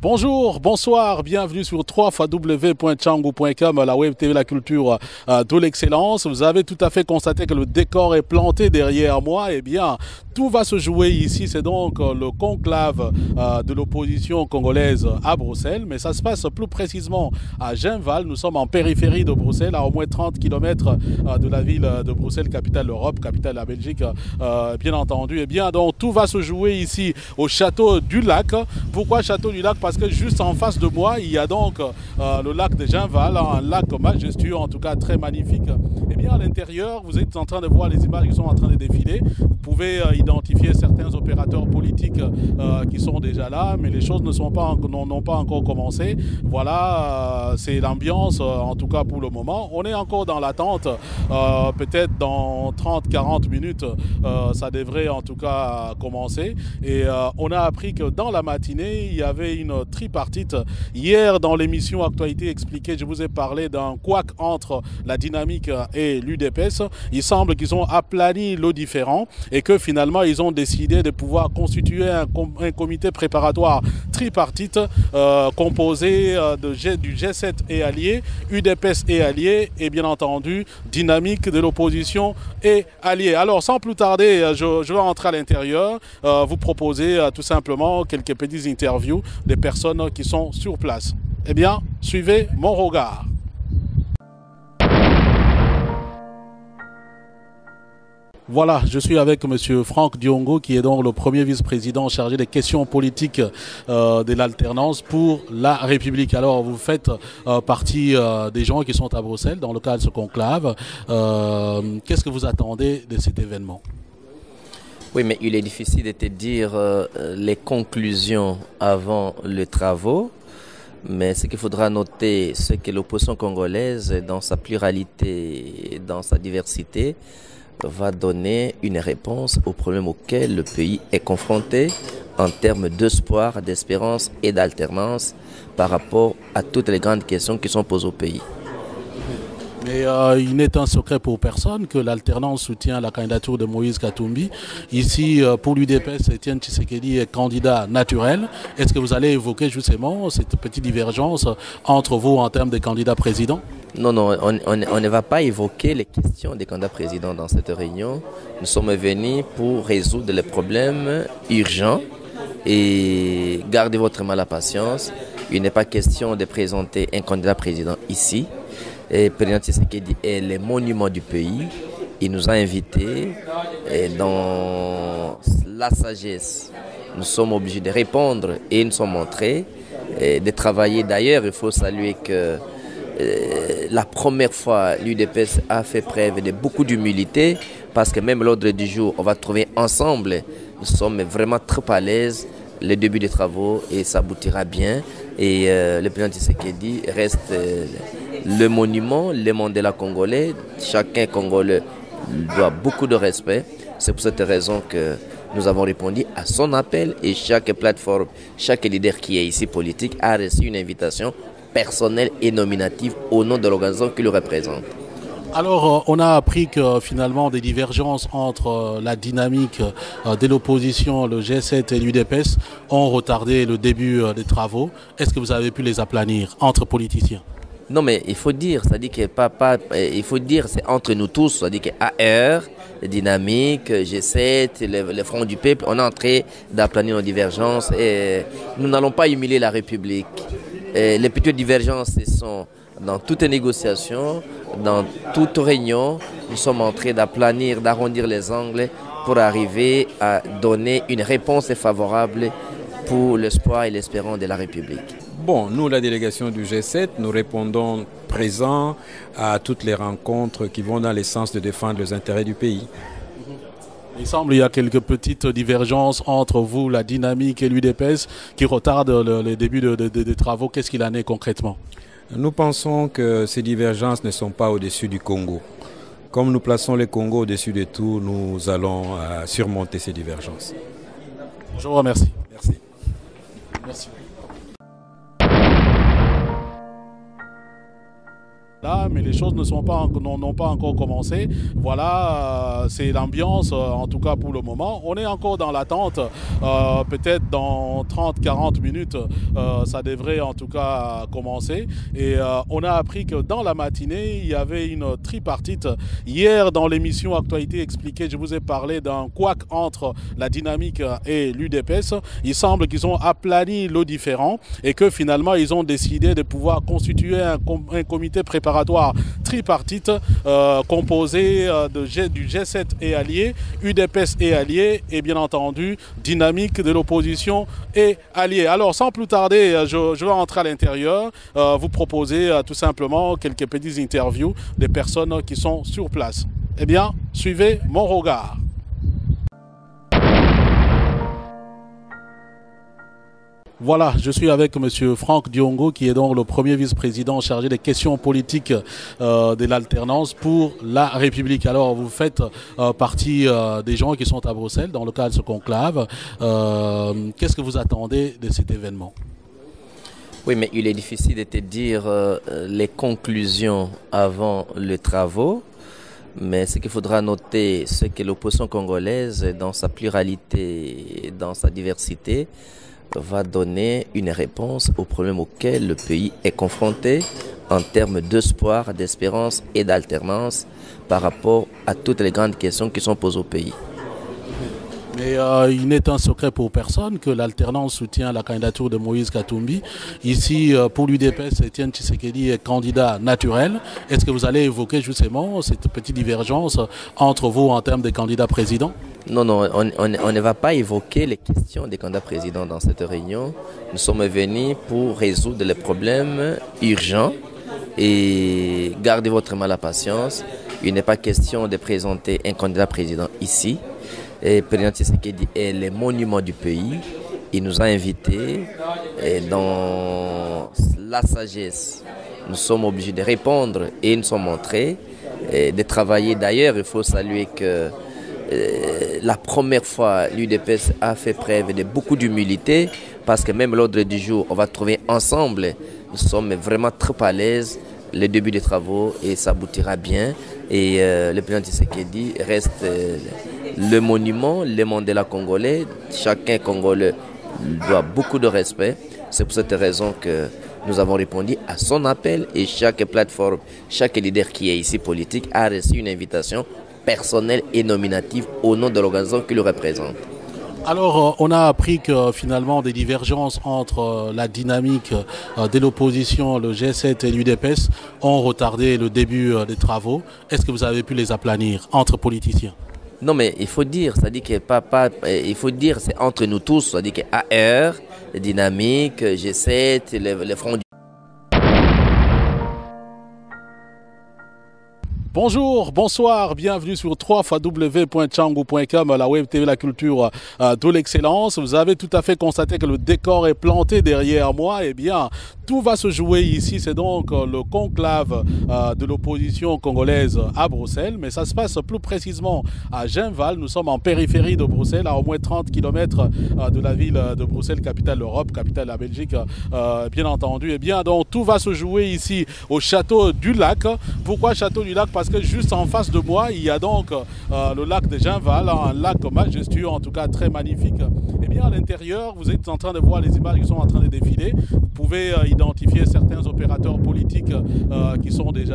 Bonjour, bonsoir, bienvenue sur www.tchangou.com, la web TV, la culture de l'excellence. Vous avez tout à fait constaté que le décor est planté derrière moi. Eh bien, tout va se jouer ici. C'est donc le conclave de l'opposition congolaise à Bruxelles. Mais ça se passe plus précisément à Genval. Nous sommes en périphérie de Bruxelles, à au moins 30 km de la ville de Bruxelles, capitale de l'Europe, capitale de la Belgique, bien entendu. Eh bien, donc tout va se jouer ici au Château du Lac. Pourquoi Château du Lac? Parce que juste en face de moi, il y a donc le lac de Genval, un lac majestueux, en tout cas très magnifique. Et bien à l'intérieur, vous êtes en train de voir les images qui sont en train de défiler. Vous pouvez identifier certains opérateurs politiques qui sont déjà là, mais les choses n'ont pas encore commencé. Voilà, c'est l'ambiance, en tout cas pour le moment. On est encore dans l'attente, peut-être dans 30-40 minutes, ça devrait en tout cas commencer. Et on a appris que dans la matinée, il y avait une tripartite. Hier, dans l'émission Actualité Expliquée, je vous ai parlé d'un couac entre la Dynamique et l'UDPS. Il semble qu'ils ont aplani le différend et que finalement, ils ont décidé de pouvoir constituer un comité préparatoire tripartite composé du G7 et alliés, UDPS et alliés et bien entendu Dynamique de l'opposition et alliés. Alors, sans plus tarder, je vais rentrer à l'intérieur, vous proposer tout simplement quelques petites interviews des personnes qui sont sur place. Eh bien, suivez mon regard. Voilà, je suis avec M. Franck Diongo, qui est donc le premier vice-président chargé des questions politiques de l'alternance pour la République. Alors, vous faites partie des gens qui sont à Bruxelles dans le cadre de ce conclave. Qu'est-ce que vous attendez de cet événement? Oui, mais il est difficile de te dire les conclusions avant les travaux. Mais ce qu'il faudra noter, c'est que l'opposition congolaise, dans sa pluralité, dans sa diversité, va donner une réponse aux problèmes auxquels le pays est confronté en termes d'espoir, d'espérance et d'alternance par rapport à toutes les grandes questions qui sont posées au pays. Mais il n'est un secret pour personne que l'alternance soutient la candidature de Moïse Katumbi. Ici, pour l'UDPS, Etienne Tshisekedi est candidat naturel. Est-ce que vous allez évoquer justement cette petite divergence entre vous en termes de candidats présidents? Non, on ne va pas évoquer les questions des candidats présidents dans cette réunion. Nous sommes venus pour résoudre les problèmes urgents et gardez votre mal à patience. Il n'est pas question de présenter un candidat président ici. Et le président Tshisekedi est le monument du pays. Il nous a invités et dans la sagesse. Nous sommes obligés de répondre et nous sommes montrés de travailler. D'ailleurs, il faut saluer que la première fois, l'UDPS a fait preuve de beaucoup d'humilité parce que même l'ordre du jour, on va trouver ensemble. Nous sommes vraiment très à l'aise. Le début des travaux et ça aboutira bien. Et le président Tshisekedi reste le monument, le Mandela congolais. Chacun congolais doit beaucoup de respect. C'est pour cette raison que nous avons répondu à son appel et chaque plateforme, chaque leader qui est ici politique a reçu une invitation personnelle et nominative au nom de l'organisation qui le représente. Alors, on a appris que finalement des divergences entre la dynamique de l'opposition, le G7 et l'UDPS ont retardé le début des travaux. Est-ce que vous avez pu les aplanir entre politiciens? Non, mais il faut dire, c'est-à-dire que il faut dire, c'est entre nous tous, c'est-à-dire que AR, Dynamique, G7, le Front du Peuple, on est en train d'aplanir nos divergences et nous n'allons pas humilier la République. Et les petites divergences, ce sont dans toute négociation, dans toute réunion, nous sommes en train d'aplanir, d'arrondir les angles pour arriver à donner une réponse favorable pour l'espoir et l'espérance de la République. Bon, nous, la délégation du G7, nous répondons présents à toutes les rencontres qui vont dans le sens de défendre les intérêts du pays. Il semble qu'il y a quelques petites divergences entre vous, la dynamique et l'UDPS qui retardent le début des travaux. Qu'est-ce qu'il en est concrètement? Nous pensons que ces divergences ne sont pas au-dessus du Congo. Comme nous plaçons le Congo au-dessus de tout, nous allons surmonter ces divergences. Je vous remercie. Merci. Merci. Là, mais les choses n'ont pas encore commencé. Voilà, c'est l'ambiance, en tout cas pour le moment. On est encore dans l'attente. Peut-être dans 30-40 minutes, ça devrait en tout cas commencer. Et on a appris que dans la matinée, il y avait une tripartite. Hier, dans l'émission Actualité Expliquée, je vous ai parlé d'un couac entre la Dynamique et l'UDPS. Il semble qu'ils ont aplani le différend et que finalement, ils ont décidé de pouvoir constituer un comité préparatoire tripartite composé du G7 et alliés, UDPS et alliés et bien entendu Dynamique de l'opposition et alliés. Alors sans plus tarder, je vais rentrer à l'intérieur, vous proposer tout simplement quelques petites interviews des personnes qui sont sur place. Eh bien, suivez mon regard. Voilà, je suis avec M. Franck Diongo, qui est donc le premier vice-président chargé des questions politiques de l'alternance pour la République. Alors, vous faites partie des gens qui sont à Bruxelles dans le cadre de ce conclave. Qu'est-ce que vous attendez de cet événement? Oui, mais il est difficile de te dire les conclusions avant les travaux. Mais ce qu'il faudra noter, c'est que l'opposition congolaise, dans sa pluralité, dans sa diversité, va donner une réponse aux problèmes auxquels le pays est confronté en termes d'espoir, d'espérance et d'alternance par rapport à toutes les grandes questions qui sont posées au pays. Mais il n'est un secret pour personne que l'alternance soutient la candidature de Moïse Katumbi. Ici, pour l'UDPS, Etienne Tshisekedi est candidat naturel. Est-ce que vous allez évoquer justement cette petite divergence entre vous en termes de candidats présidents? Non, on ne va pas évoquer les questions des candidats présidents dans cette réunion. Nous sommes venus pour résoudre les problèmes urgents et gardez votre mal à patience. Il n'est pas question de présenter un candidat président ici. Et le président Tshisekedi est le monument du pays. Il nous a invités et dans la sagesse, nous sommes obligés de répondre et nous sommes montrés et de travailler. D'ailleurs, il faut saluer que la première fois, l'UDPS a fait preuve de beaucoup d'humilité parce que même l'ordre du jour, on va trouver ensemble. Nous sommes vraiment très à l'aise. Le début des travaux et ça aboutira bien. Et le président Tshisekedi reste le monument, le Mandela congolais. Chacun congolais doit beaucoup de respect. C'est pour cette raison que nous avons répondu à son appel et chaque plateforme, chaque leader qui est ici politique a reçu une invitation personnelle et nominative au nom de l'organisation qui le représente. Alors, on a appris que finalement des divergences entre la Dynamique de l'opposition, le G7 et l'UDPS ont retardé le début des travaux. Est-ce que vous avez pu les aplanir entre politiciens? Non, mais il faut dire, c'est-à-dire que il faut dire, c'est entre nous tous, c'est-à-dire que AR, Dynamique, G7, les fronts. Bonjour, bonsoir, bienvenue sur www.changu.com, la web TV, la culture de l'excellence. Vous avez tout à fait constaté que le décor est planté derrière moi. Eh bien, tout va se jouer ici. C'est donc le conclave de l'opposition congolaise à Bruxelles. Mais ça se passe plus précisément à Genval. Nous sommes en périphérie de Bruxelles, à au moins 30 km de la ville de Bruxelles, capitale de l'Europe, capitale de la Belgique, bien entendu. Eh bien, donc tout va se jouer ici au Château du Lac. Pourquoi Château du Lac? Parce que juste en face de moi, il y a donc le lac de Genval, un lac majestueux, en tout cas très magnifique. Et bien à l'intérieur, vous êtes en train de voir les images qui sont en train de défiler. Vous pouvez identifier certains opérateurs politiques qui sont déjà